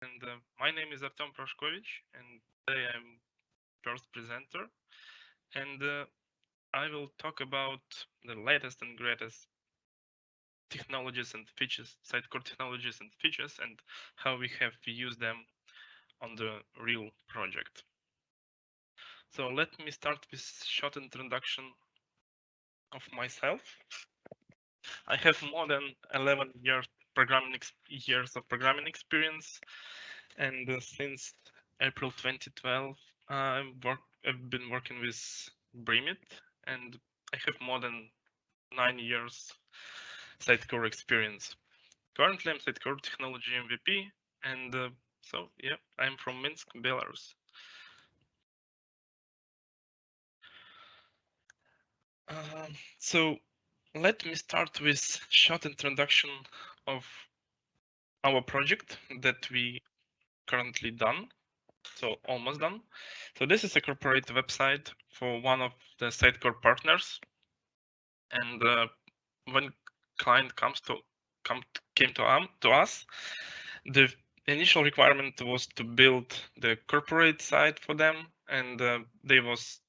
And my name is Artsem Prashkovich, and today I'm first presenter. And I will talk about the latest and greatest technologies and features, Sitecore technologies and features, and how we have used them on the real project. So let me start with short introduction of myself. I have more than 11 years of programming experience, and since April 2012, I've been working with Brimit, and I have more than 9 years Sitecore experience. Currently, I'm Sitecore Technology MVP, and so yeah, I'm from Minsk, Belarus. So let me start with short introduction of our project that we currently done. So almost done. So this is a corporate website for one of the Sitecore partners, and when client came to us, the initial requirement was to build the corporate site for them, and they was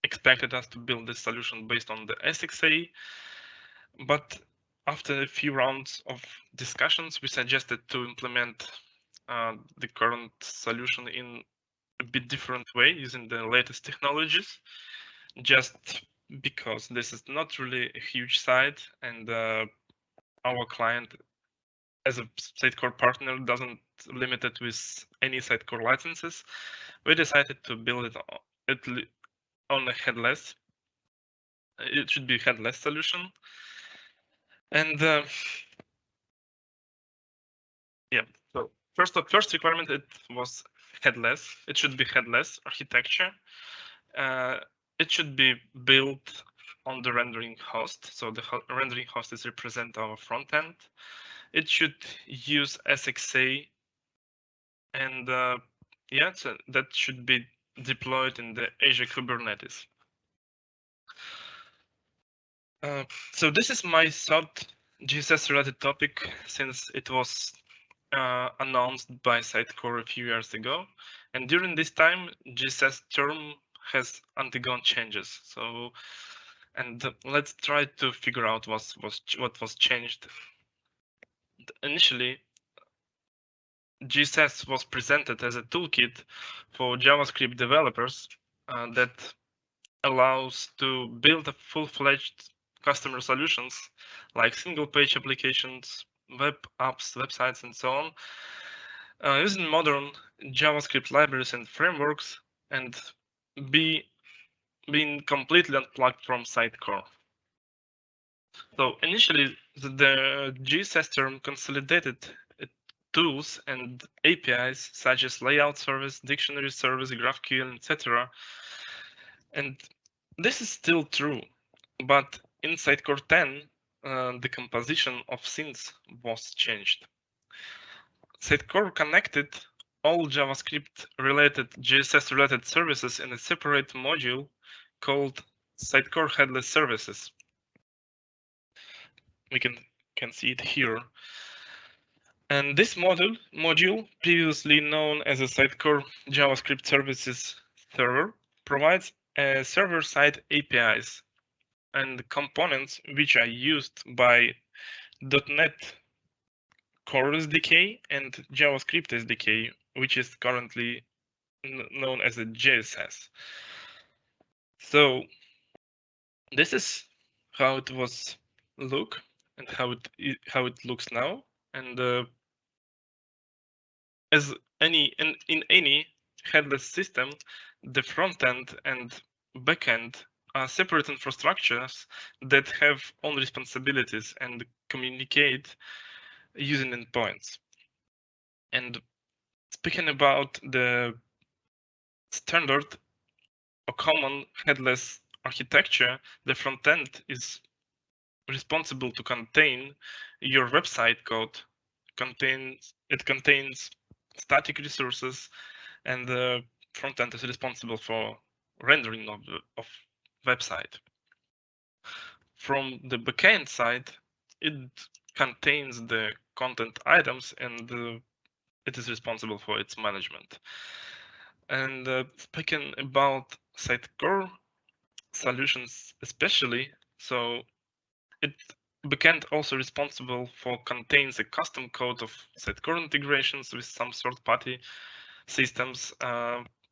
expected us to build this solution based on the SXA. But after a few rounds of discussions, we suggested to implement the current solution in a bit different way using the latest technologies, just because this is not really a huge site, and our client as a Sitecore partner doesn't limit it with any Sitecore licenses. We decided to build it on a headless. It should be a headless solution. And yeah, so first requirement, it was headless. It should be headless architecture. It should be built on the rendering host. So the rendering host is represent our front end. It should use SXA, and yeah, so that should be deployed in the Azure Kubernetes. So this is my third JSS related topic, since it was announced by Sitecore a few years ago, and during this time, JSS term has undergone changes. So, and let's try to figure out what was changed. Initially, JSS was presented as a toolkit for JavaScript developers that allows to build a full-fledged customer solutions like single-page applications, web apps, websites, and so on, using modern JavaScript libraries and frameworks, and being completely unplugged from Sitecore. So initially, the JSS term consolidated tools and APIs such as layout service, dictionary service, GraphQL, etc. And this is still true, but in Sitecore 10, the composition of scenes was changed. Sitecore connected all JavaScript-related, JSS-related services in a separate module called Sitecore Headless Services. We can see it here. And this module, previously known as a Sitecore JavaScript Services server, provides server-side APIs and components which are used by .NET Core SDK and JavaScript SDK, which is currently known as a JSS. So this is how it was look and how it looks now. And as in any headless system, the front end and back end are separate infrastructures that have own responsibilities and communicate using endpoints. And speaking about the standard or common headless architecture, the front end is responsible to contain your website code. It contains static resources, and the front end is responsible for rendering of website. From the backend side, it contains the content items and it is responsible for its management. And speaking about Sitecore solutions especially, so it backend also responsible for contains a custom code of Sitecore integrations with some third-party systems.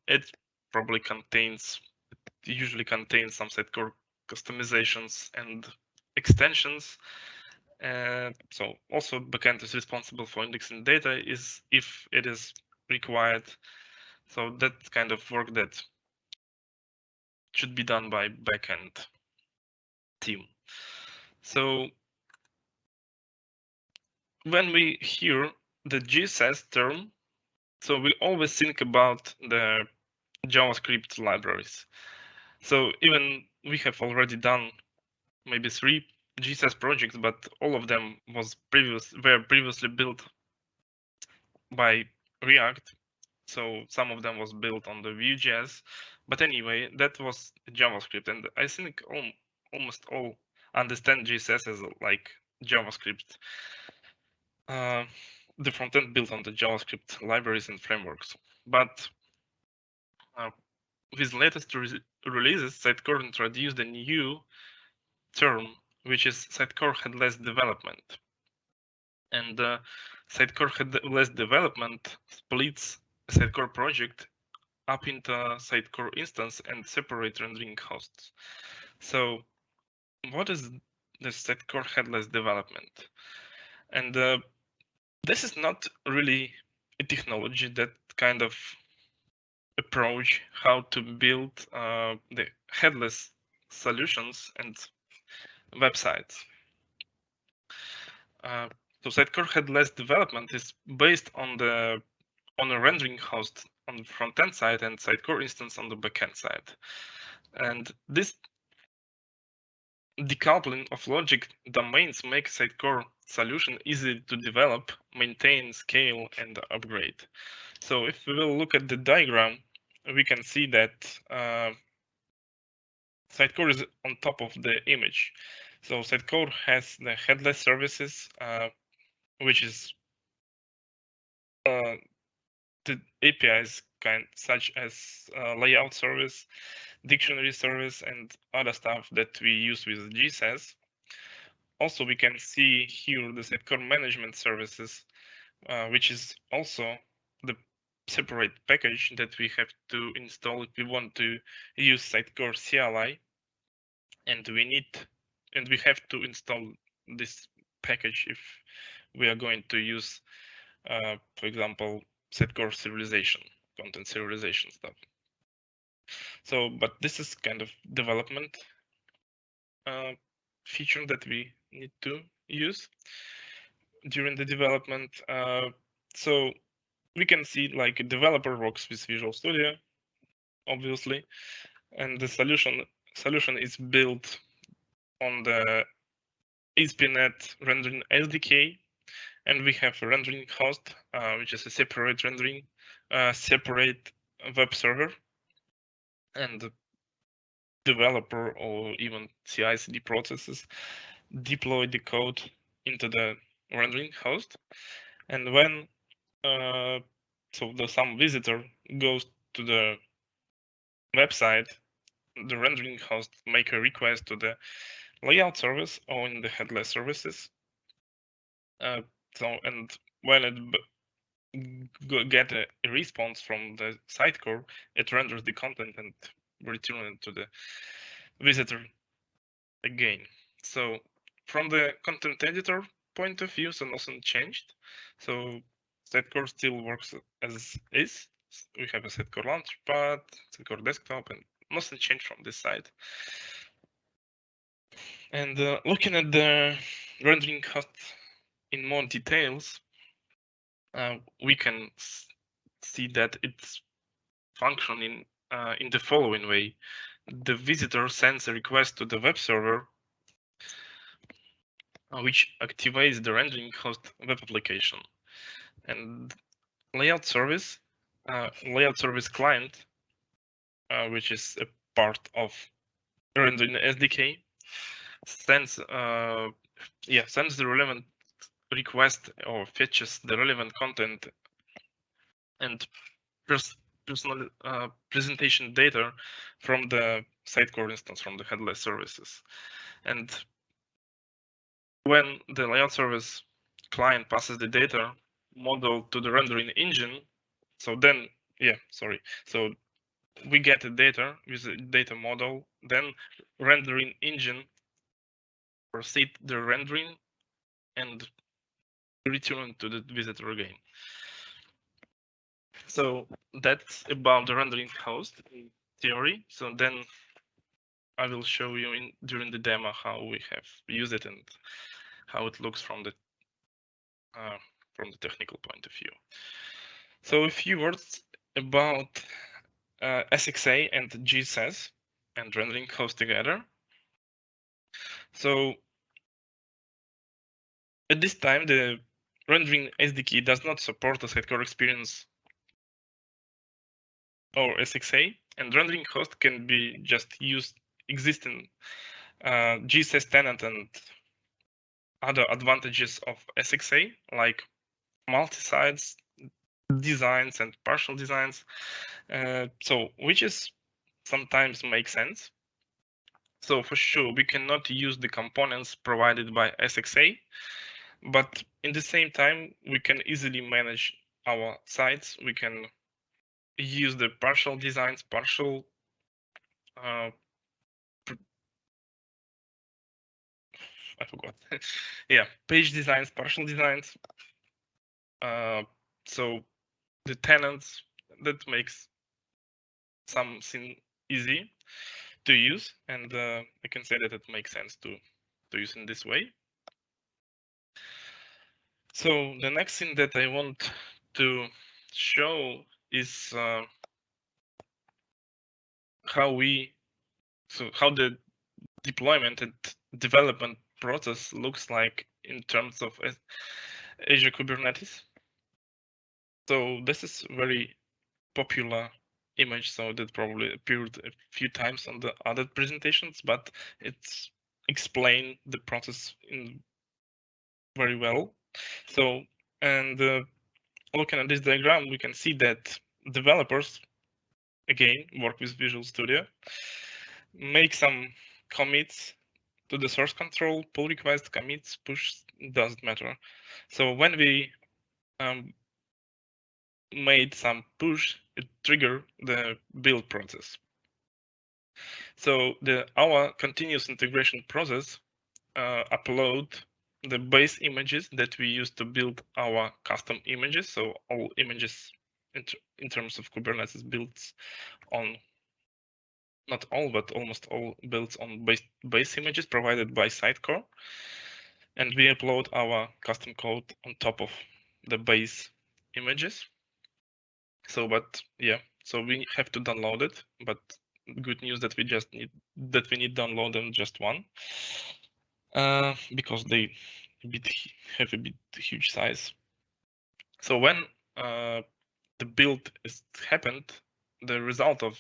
It probably usually contains some Sitecore customizations and extensions. So also backend is responsible for indexing data if it is required. So that kind of work that should be done by backend team. So when we hear the JSS term, so we always think about the JavaScript libraries. So even we have already done maybe 3 JSS projects, but all of them were previously built by React. So some of them was built on the Vue.js, but anyway, that was JavaScript, and I think almost all understand JSS as like JavaScript. The frontend built on the JavaScript libraries and frameworks, but with latest releases, Sitecore introduced a new term, which is Sitecore Headless Development. And Sitecore Headless Development splits a Sitecore project up into Sitecore Instance and separate rendering hosts. So what is the Sitecore Headless Development? And this is not really a technology that kind of approach how to build the headless solutions and websites. So Sitecore Headless Development is based on a rendering host on the front-end side and Sitecore instance on the back-end side. And this decoupling of logic domains makes Sitecore solution easy to develop, maintain, scale, and upgrade. So if we will look at the diagram, we can see that Sitecore is on top of the image. So Sitecore has the headless services, which is the APIs such as layout service, dictionary service, and other stuff that we use with JSS. Also, we can see here the Sitecore management services, which is also the separate package that we have to install if we want to use Sitecore CLI, and we have to install this package if we are going to use, for example, Sitecore serialization, content serialization stuff. So, but this is kind of development feature that we need to use during the development. So we can see like a developer works with Visual Studio, obviously, and the solution is built on the ASP.NET Rendering SDK, and we have a rendering host, which is a separate rendering, separate web server, and the developer or even CI/CD processes deploy the code into the rendering host, and when some visitor goes to the website, the rendering host make a request to the layout service or in the headless services. And when it get a response from the Sitecore, it renders the content and returns it to the visitor again. So from the content editor point of view, so nothing changed. So Sitecore still works as is. We have a Sitecore Launchpad, Sitecore Desktop, and nothing changed from this side. And looking at the rendering host in more details, we can see that it's functioning in the following way. The visitor sends a request to the web server, which activates the rendering host web application. And layout service client, which is a part of rendering SDK, sends the relevant request or fetches the relevant content and personal presentation data from the Sitecore instance, from the Headless Services. And when the layout service client passes the data model to the rendering engine, so then, so we get the data with the data model, then rendering engine proceed the rendering and return to the visitor again. So that's about the rendering host in theory. So then I will show you during the demo how we have used it and how it looks from the technical point of view. So a few words about SXA and JSS and rendering host together. So at this time, the rendering SDK does not support a Sitecore experience or SXA, and rendering host can be just used existing JSS tenant and other advantages of SXA, like multi-sites designs and partial designs, so which is sometimes makes sense. So for sure, we cannot use the components provided by SXA, but in the same time, we can easily manage our sites. We can use the partial designs, partial I forgot. Yeah, page designs, partial designs. So the tenants, that makes something easy to use, and I can say that it makes sense to use in this way. So the next thing that I want to show is how the deployment and development process looks like in terms of Azure Kubernetes. So this is very popular image, so that probably appeared a few times on the other presentations, but it's explained the process in very well. So, and looking at this diagram, we can see that developers, again, work with Visual Studio, make some commits to the source control, pull request, commits, push, doesn't matter. So when we made some push, it triggered the build process. So our continuous integration process upload the base images that we use to build our custom images. So all images in terms of Kubernetes builds on, not all, but almost all builds on base images provided by Sitecore. And we upload our custom code on top of the base images. So, but yeah, so we have to download it, but good news that we need download them just one, because they have a bit huge size. So when the build is happened, the result of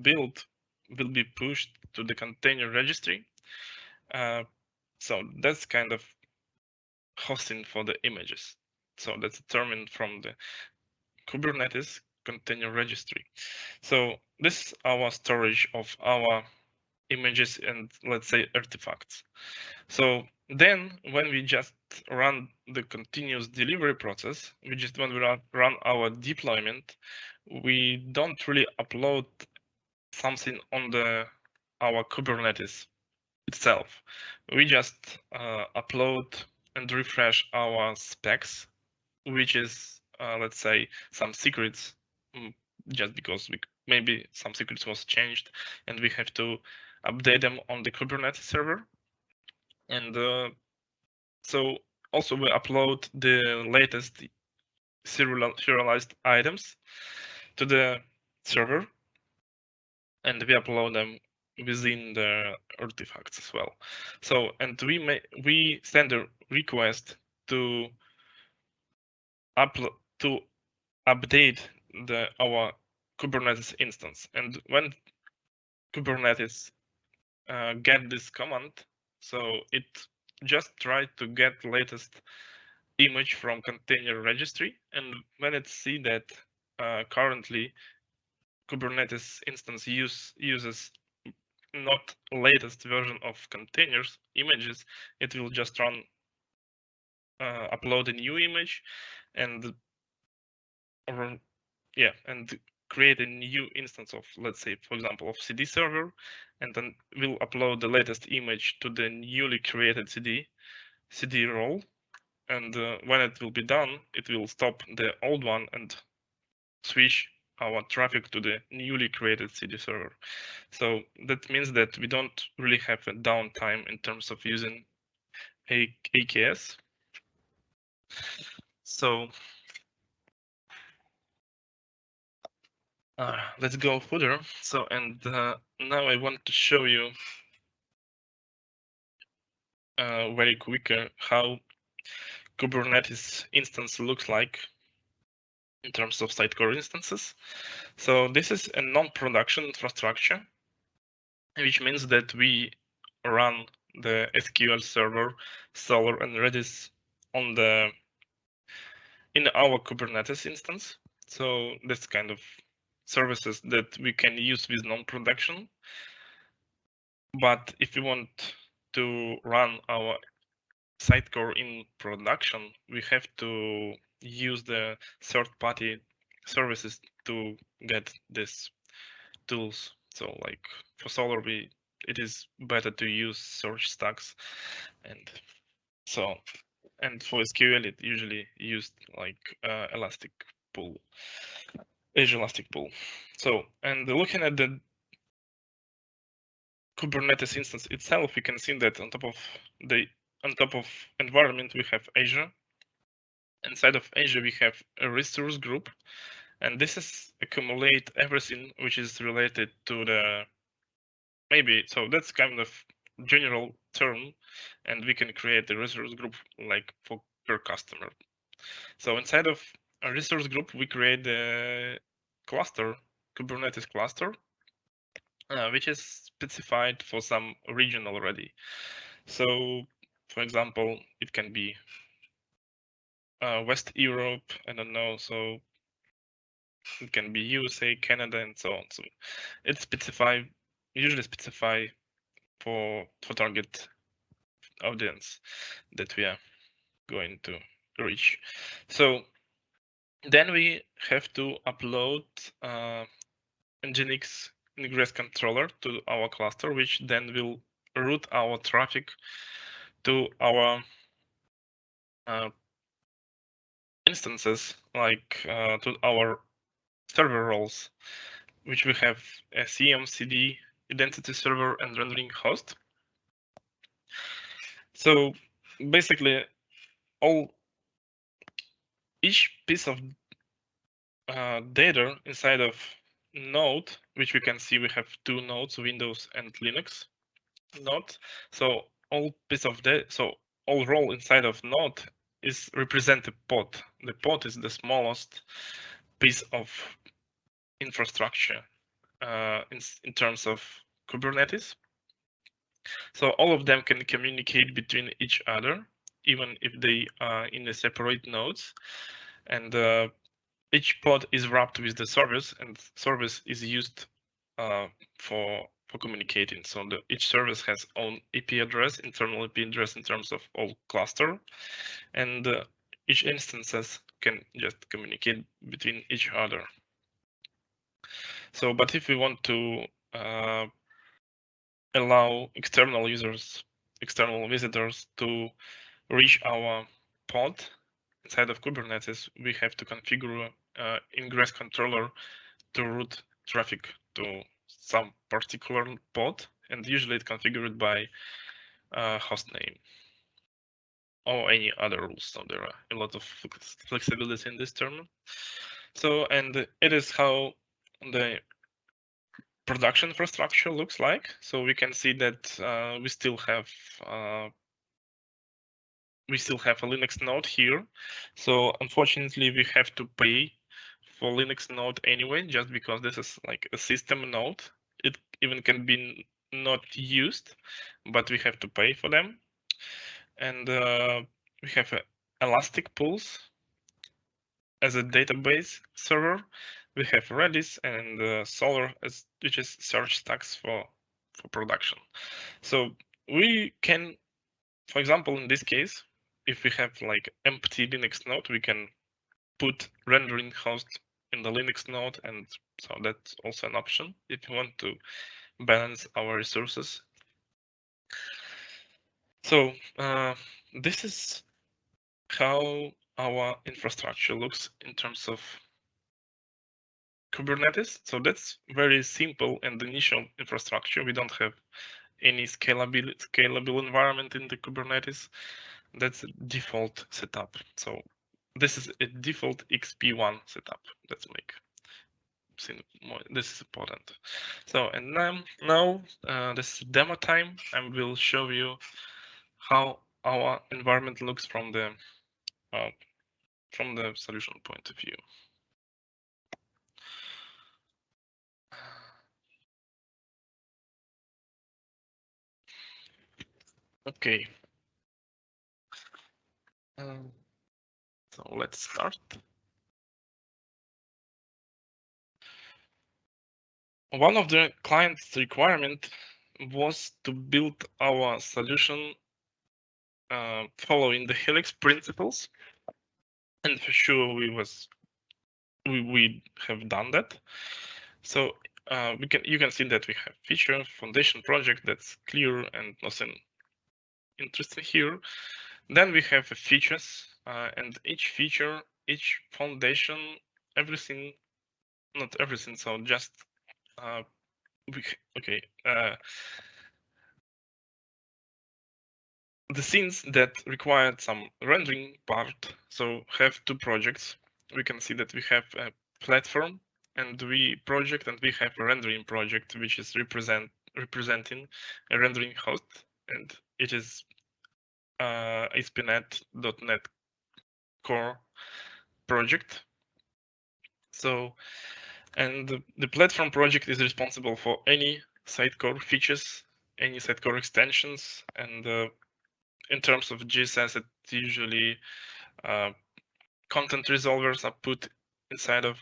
build will be pushed to the container registry. So that's kind of hosting for the images. So that's determined from the Kubernetes container registry. So this is our storage of our images and, let's say, artifacts. So then when we just run the continuous delivery process, when we run our deployment, we don't really upload something on our Kubernetes itself. We just upload and refresh our specs, which is, let's say, some secrets, just because maybe some secrets was changed and we have to update them on the Kubernetes server. And so also we upload the latest serialized items to the server, and we upload them within the artifacts as well. So, and we send a request to update our Kubernetes instance. And when Kubernetes get this command, so it just tries to get latest image from container registry, and when it see that currently Kubernetes instance uses not latest version of containers images, it will just run upload a new image and create a new instance of, let's say, for example, of CD server, and then we'll upload the latest image to the newly created CD role. And when it will be done, it will stop the old one and switch our traffic to the newly created CD server. So that means that we don't really have a downtime in terms of using AKS. So let's go further. So, and now I want to show you very quicker how Kubernetes instance looks like in terms of Sitecore instances. So this is a non-production infrastructure, which means that we run the SQL Server, Solr, and Redis in our Kubernetes instance. So that's kind of services that we can use with non-production. But if we want to run our Sitecore in production, we have to use the third-party services to get these tools. So like for Solr, it is better to use search stacks, and so, and for SQL it usually used like Elastic Pool, Azure Elastic Pool. So, and looking at the Kubernetes instance itself, we can see that on top of environment we have Azure. Inside of Azure we have a resource group, and this is accumulate everything which is related to the so that's kind of general term, and we can create a resource group like for per customer. So inside of a resource group we create a cluster, Kubernetes cluster, which is specified for some region already. So for example, it can be West Europe, I don't know, so it can be USA, Canada, and so on. So it's usually specify for target audience that we are going to reach. So then we have to upload Nginx ingress controller to our cluster, which then will route our traffic to our instances, like to our server roles, which we have a CMCD, identity server, and rendering host. So basically, each piece of data inside of node, which we can see we have two nodes, Windows and Linux node. So all piece of data, so all role inside of node is represent a pod. The pod is the smallest piece of infrastructure in terms of Kubernetes. So all of them can communicate between each other, even if they are in the separate nodes. And each pod is wrapped with the service, and service is used for communicating. So each service has own IP address, internal IP address in terms of all cluster, and each instances can just communicate between each other. So, but if we want to allow external users, external visitors to reach our pod inside of Kubernetes, we have to configure ingress controller to route traffic to some particular pod, and usually it's configured by host name or any other rules. So there are a lot of flexibility in this term. So, and it is how the production infrastructure looks like. So we can see that we still have a Linux node here. So unfortunately, we have to pay for Linux node anyway, just because this is like a system node. It even can be not used, but we have to pay for them. And we have Elastic pools as a database server. We have Redis and Solr, which is search stacks for production. So we can, for example, in this case, if we have like empty Linux node, we can put rendering host in the Linux node, and so that's also an option if you want to balance our resources. So this is how our infrastructure looks in terms of Kubernetes. So that's very simple and initial infrastructure. We don't have any scalable environment in the Kubernetes. That's a default setup. So this is a default XP1 setup. Let's make this is important. So and now this is demo time. I will show you how our environment looks from the solution point of view. Okay. So let's start. One of the client's requirement was to build our solution following the Helix principles, and for sure we have done that. So you can see that we have feature foundation project that's clear and nothing interesting here. Then we have features, and each feature, each foundation, everything, not everything. So just the scenes that required some rendering part, so have two projects. We can see that we have a platform and we have a rendering project, which is representing a rendering host, and it is ASP.NET Core project. So, and the platform project is responsible for any Sitecore features, any Sitecore extensions, and in terms of JSS, it's usually content resolvers are put inside of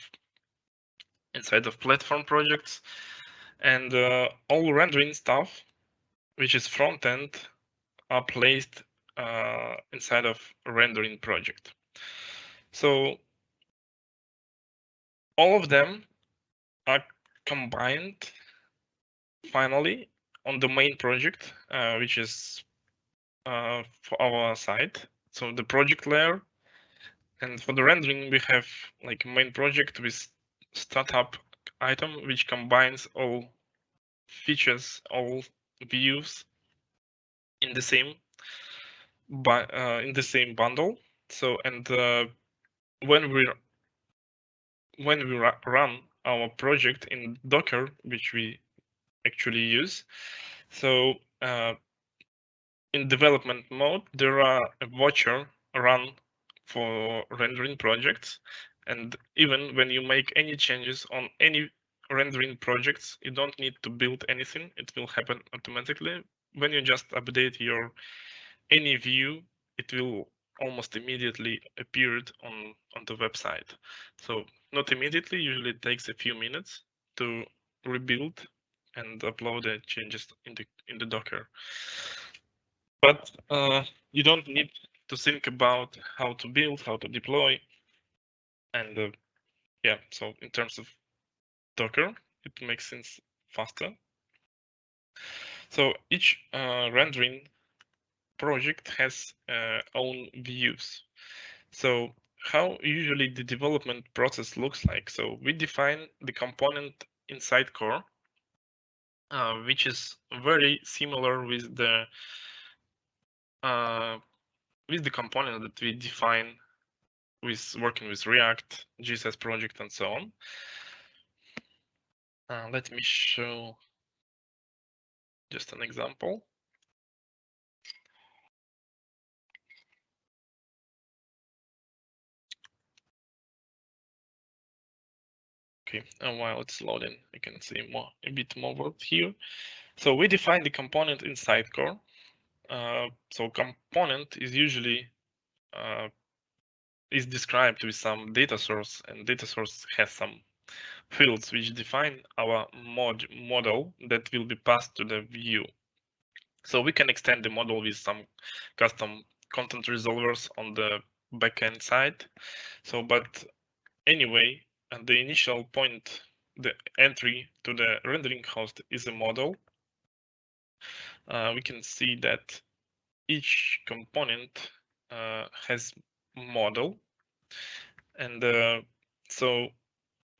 platform projects, and all rendering stuff, which is front end, are placed inside of a rendering project. So all of them are combined finally on the main project, which is for our site. So the project layer, and for the rendering, we have like a main project with startup item, which combines all features, all views in the same bundle. So and when we run our project in Docker, which we actually use, so in development mode, there are a watcher run for rendering projects, and even when you make any changes on any rendering projects, you don't need to build anything. It will happen automatically. When you just update your any view, it will almost immediately appear on the website. So not immediately, usually it takes a few minutes to rebuild and upload the changes in the Docker. But you don't need to think about how to build, how to deploy, and yeah. So in terms of Docker, it makes things faster. So each rendering project has own views. So how usually the development process looks like? So we define the component inside core, which is very similar with the component that we define with working with React, JSS project, and so on. Let me show just an example. Okay, and while it's loading, you can see a bit more work here. So we define the component inside core. So component is usually is described with some data source, and data source has some fields which define our model that will be passed to the view. So we can extend the model with some custom content resolvers on the backend side. So, but anyway, at the initial point, the entry to the rendering host is a model. We can see that each component has model, and so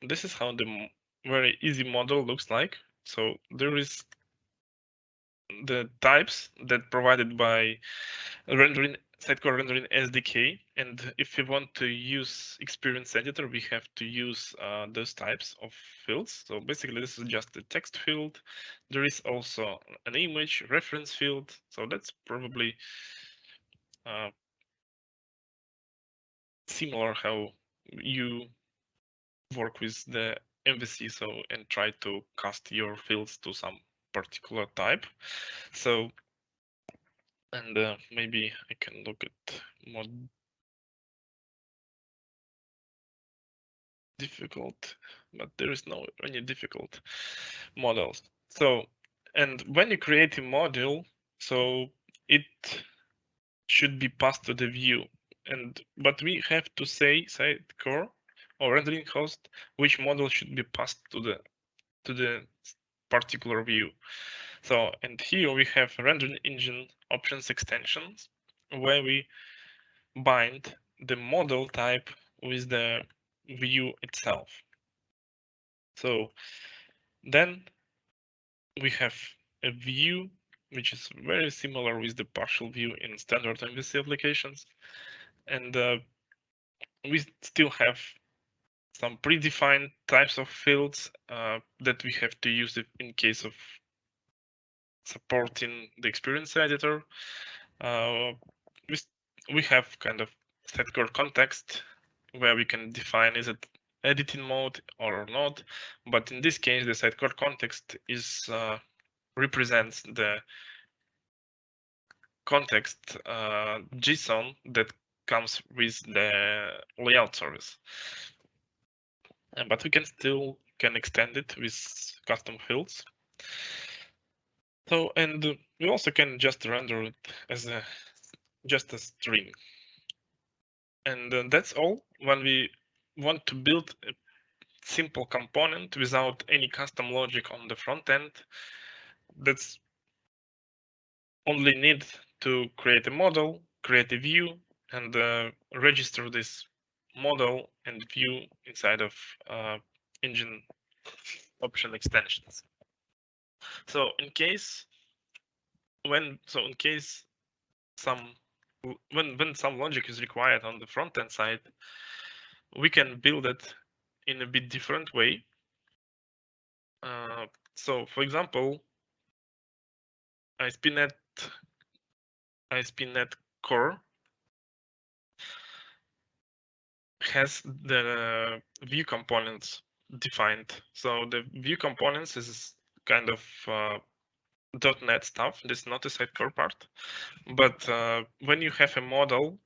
this is how the very easy model looks like. So there is the types that provided by rendering Sitecore Rendering SDK, and if we want to use Experience Editor, we have to use those types of fields. So basically, this is just a text field. There is also an image reference field. So that's probably similar how you work with the MVC, so and try to cast your fields to some particular type. So, and maybe I can look at more difficult, but there is no any difficult models. So, and when you create a module, so it should be passed to the view, and but we have to say Sitecore or rendering host which model should be passed to the particular view. So, and here we have rendering engine options extensions where we bind the model type with the view itself. So then we have a view which is very similar with the partial view in standard MVC applications, and we still have some predefined types of fields that we have to use in case of supporting the experience editor. We have kind of Sitecore context where we can define is it editing mode or not, but in this case the Sitecore context is represents the context JSON that comes with the layout service. But we can still extend it with custom fields. So, and we also can just render it as just a string. And that's all when we want to build a simple component without any custom logic on the front end. That's only need to create a model, create a view, and register this model and view inside of engine option extensions. So in case when some logic is required on the front end side, we can build it in a bit different way. So for example, ASP.NET Core has the view components defined. So the view components is kind of .NET stuff. This is not a Sitecore part. But when you have a model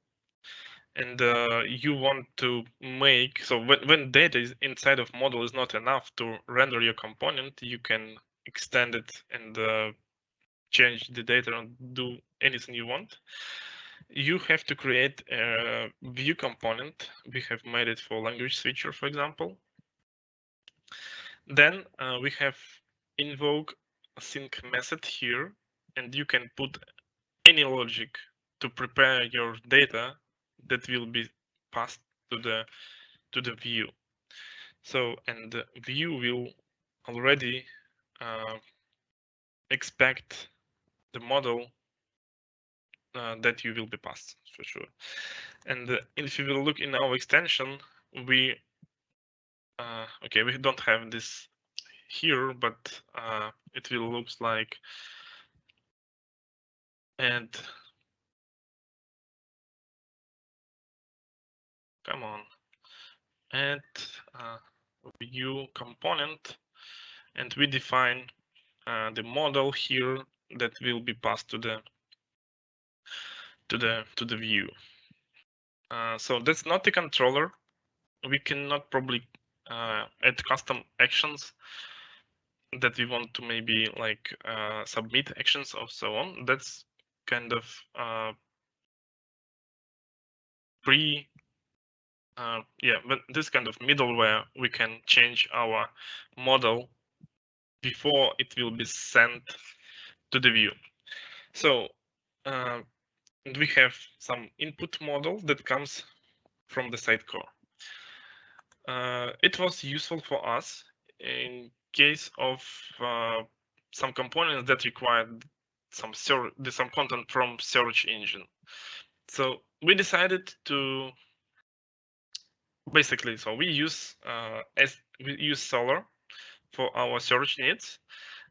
and you want to make, so when data is inside of model is not enough to render your component, you can extend it and change the data and do anything you want. You have to create a view component. We have made it for language switcher, for example. Then we have invoke sync method here, and you can put any logic to prepare your data that will be passed to the view. So, and the view will already expect the model that you will be passed for sure. And if you will look in our extension, we don't have this here, but it will look like, and come on, add view component, and we define the model here that will be passed to the view. So that's not a controller. We cannot probably add custom actions that we want to maybe like submit actions or so on. That's kind of but this kind of middleware, we can change our model before it will be sent to the view. So we have some input model that comes from the Sitecore. It was useful for us in case of some components that required some content from search engine. So we decided to basically, so we use Solr for our search needs,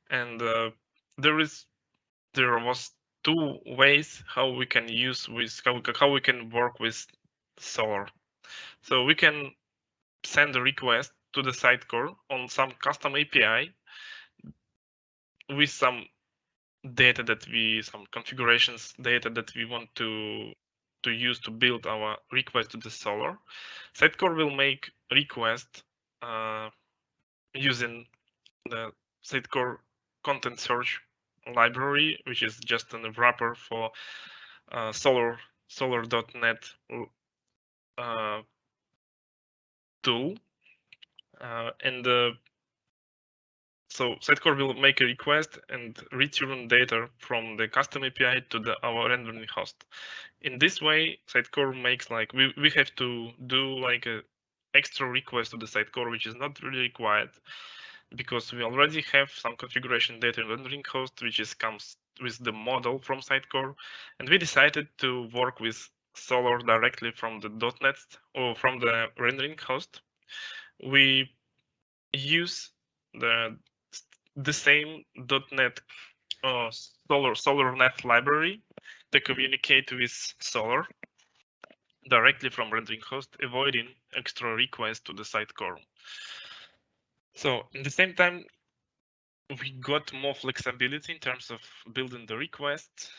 and there was two ways how we can how we can work with Solr. So we can send a request to the Sitecore on some custom API with some some configurations data that we want to use to build our request to the Solr. Sitecore will make request using the Sitecore content search library, which is just a wrapper for Solr.net tool, and so Sitecore will make a request and return data from the custom API to our rendering host. In this way, Sitecore makes like we have to do like a extra request to the Sitecore, which is not really required because we already have some configuration data in rendering host, which comes with the model from Sitecore, and we decided to work with Solr directly from the .NET or from the rendering host. We use the same .NET SolrNet library to communicate with Solr directly from rendering host, avoiding extra requests to the Sitecore. So in the same time, we got more flexibility in terms of building the request.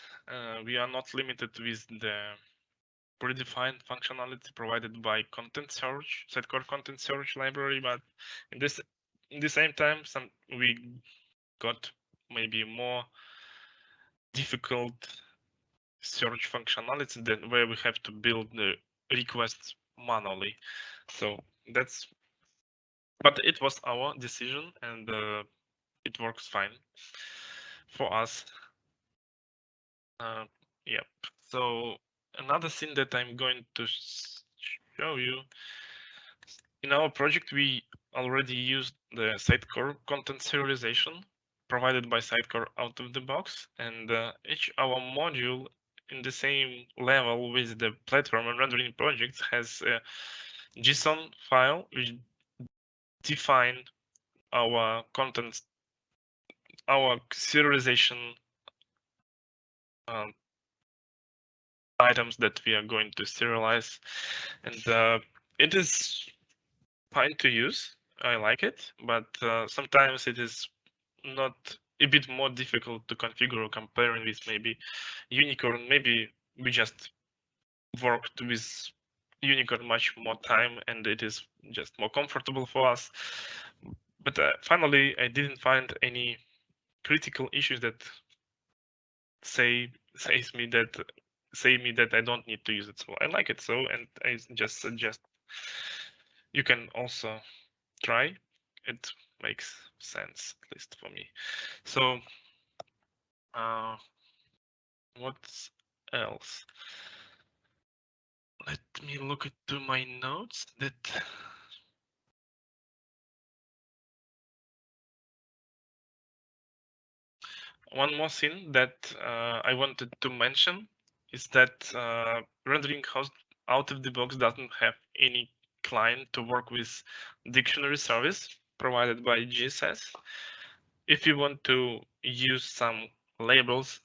We are not limited with the predefined functionality provided by content search, Sitecore content search library, but in the same time, we got maybe more difficult search functionality than where we have to build the requests manually. So but it was our decision, and it works fine for us. Yep. So another thing that I'm going to show you, in our project, we already used the Sitecore content serialization provided by Sitecore out of the box, and each our module in the same level with the platform and rendering projects has a JSON file which define our content, our serialization items that we are going to serialize, and it is fine to use. I like it, but sometimes it is not a bit more difficult to configure comparing with maybe Unicorn. Maybe we just worked with Unicorn much more time and it is just more comfortable for us. But finally, I didn't find any critical issues that say me that I don't need to use it. So I like it. So, and I just suggest you can also try. It makes sense, at least for me. So what else? Let me look into my notes. One more thing that I wanted to mention is that rendering host out of the box doesn't have any client to work with dictionary service provided by JSS. If you want to use some labels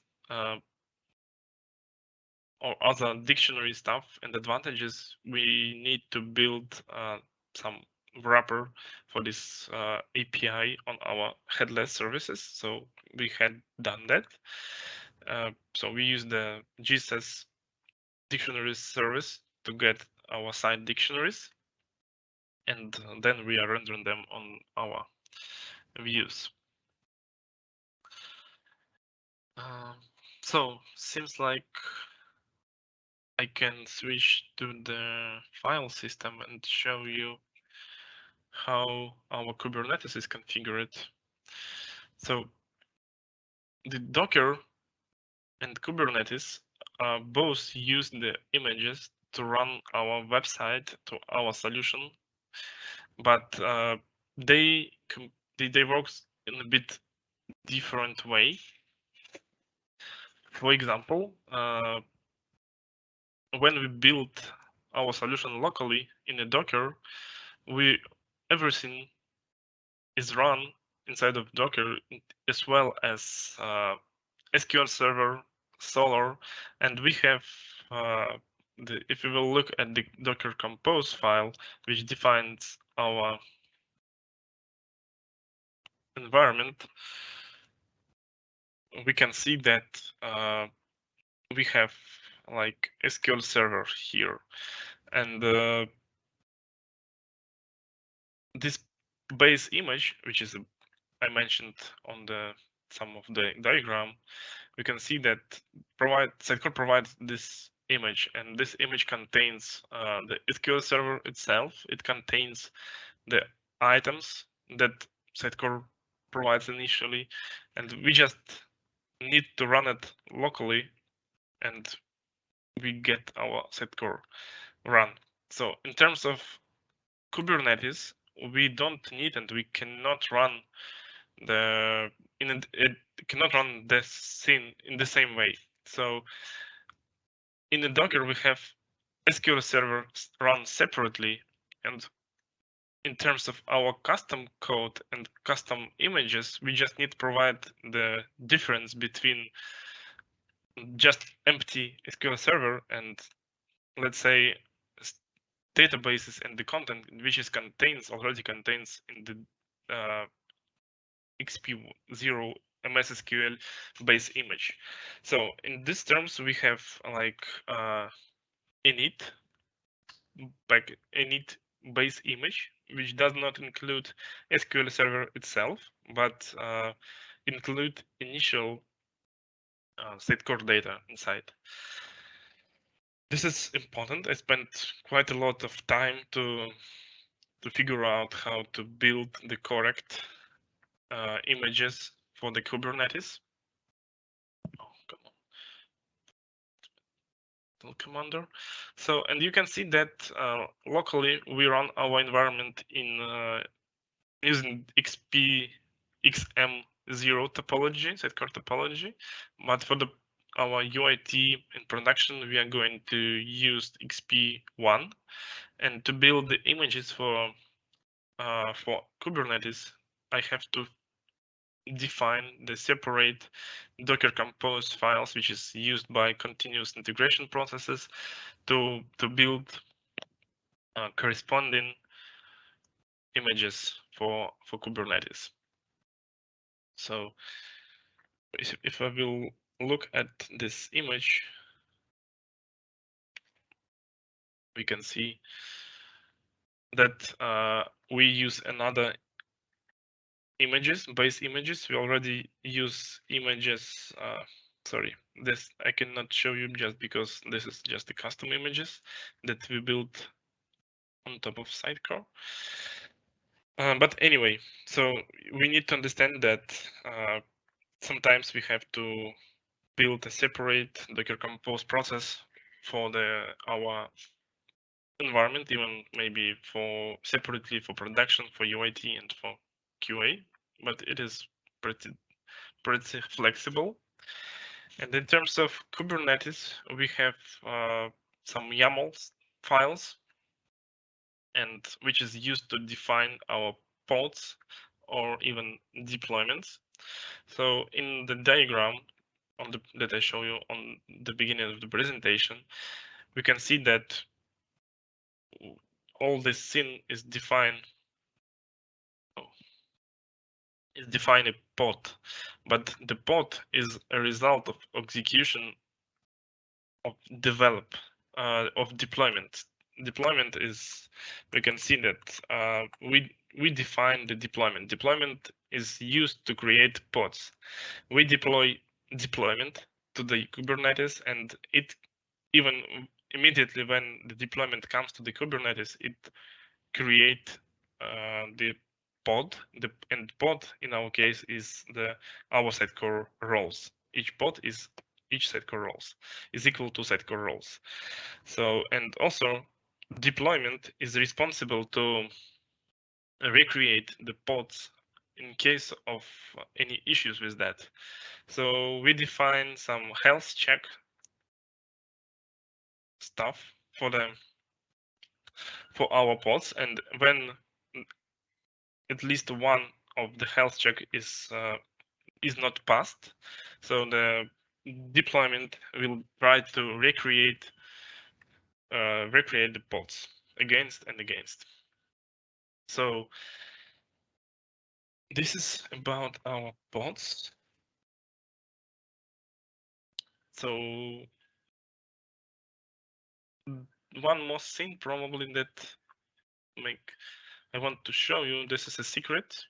or other dictionary stuff and advantages, we need to build some wrapper for this API on our headless services. So we had done that. So we use the JSS dictionary service to get our site dictionaries, and then we are rendering them on our views. So seems like I can switch to the file system and show you how our Kubernetes is configured. So the Docker and Kubernetes both use the images to run our website, to our solution, but they work in a bit different way. For example, when we build our solution locally in a Docker, everything is run inside of Docker, as well as SQL Server, Solr, and we have if we will look at the Docker Compose file, which defines our environment, we can see that we have like SQL Server here, and this base image, which is I mentioned on some of the diagram, we can see that Sitecore provides this image, and this image contains the SQL Server itself. It contains the items that Sitecore provides initially, and we just need to run it locally, and we get our Sitecore run. So in terms of Kubernetes, we don't need and we cannot run it cannot run this scene in the same way. So in the Docker, we have SQL Server run separately, and in terms of our custom code and custom images, we just need to provide the difference between just empty SQL Server and, let's say, databases and the content which already contains in the XP0 MS-SQL base image. So in these terms, we have like init base image, which does not include SQL Server itself, but include initial Sitecore data inside. This is important. I spent quite a lot of time to figure out how to build the correct images for the Kubernetes. Oh, come on. Commander. So, and you can see that locally we run our environment in using XM0 topology, Sitecore topology, but for our UIT in production, we are going to use XP1, and to build the images for Kubernetes, I have to define the separate Docker Compose files, which is used by continuous integration processes to build corresponding images for Kubernetes. So if I will look at this image, we can see that we use another base images. We already use images. Sorry, this I cannot show you just because this is just the custom images that we built on top of Sitecore. But anyway, so we need to understand that sometimes we have to build a separate Docker Compose process for our environment, even maybe separately for production, for UIT, and for QA. But it is pretty flexible. And in terms of Kubernetes, we have some YAML files, and which is used to define our pods or even deployments. So in the diagram that I show you on the beginning of the presentation, we can see that all this scene is defined a pod, but the pod is a result of execution of develop. of deployment. Deployment is, we can see that we define the deployment. Deployment is used to create pods. We deploy deployment to the Kubernetes, and it even immediately when the deployment comes to the Kubernetes, it create the pod. And pod in our case is our Sitecore roles. Each Sitecore roles is equal to Sitecore roles. So, and also deployment is responsible to recreate the pods in case of any issues with that. So we define some health check stuff for our pods, and when at least one of the health check is not passed, so the deployment will try to recreate the pods against and against. So this is about our pods. So one more thing probably that I want to show you, this is a secret.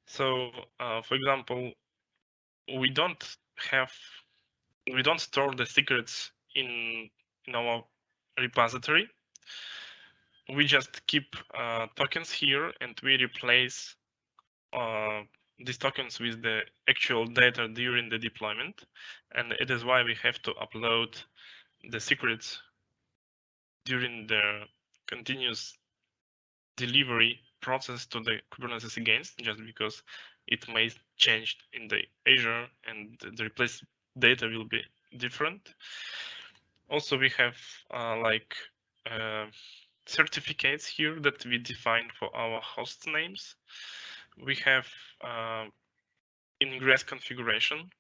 So for example, we don't store the secrets in our repository. We just keep tokens here, and we replace these tokens with the actual data during the deployment. And it is why we have to upload the secrets during the continuous delivery process to the Kubernetes against, just because it may change in the Azure and the replaced data will be different. Also, we have certificates here that we define for our host names. We have ingress configuration.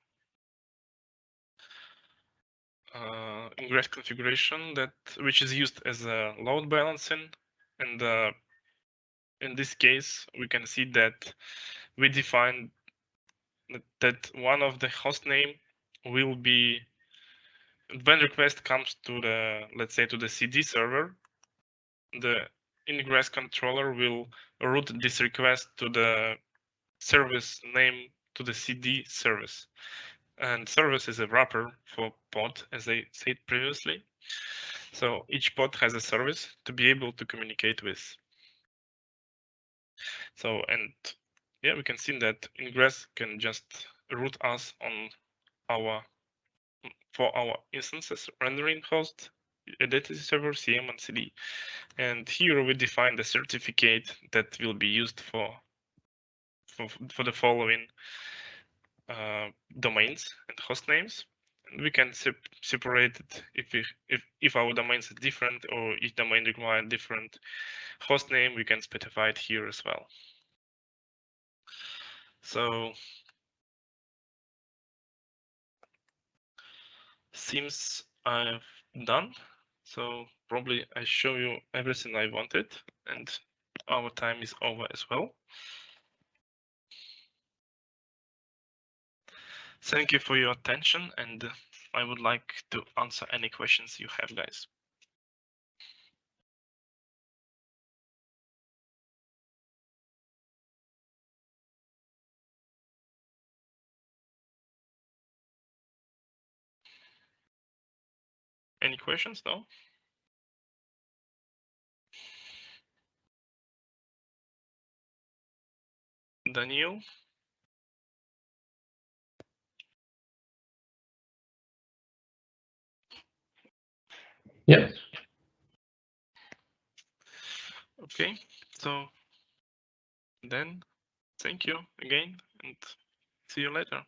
Ingress configuration which is used as a load balancing, and in this case we can see that we define that one of the host name will be, when request comes to the, let's say, to the CD server, the ingress controller will route this request to the service name, to the CD service. And service is a wrapper for pod, as I said previously. So each pod has a service to be able to communicate with. So, and yeah, we can see that ingress can just route us on for our instances, rendering host, identity server, CM, and CD. And here we define the certificate that will be used for the following domains and host names. And we can separate it if our domains are different, or each domain requires different host name, we can specify it here as well. So seems I've done. So probably I show you everything I wanted, and our time is over as well. Thank you for your attention, and I would like to answer any questions you have, guys. Any questions? No? Daniel? Yeah. Okay, so then thank you again, and see you later.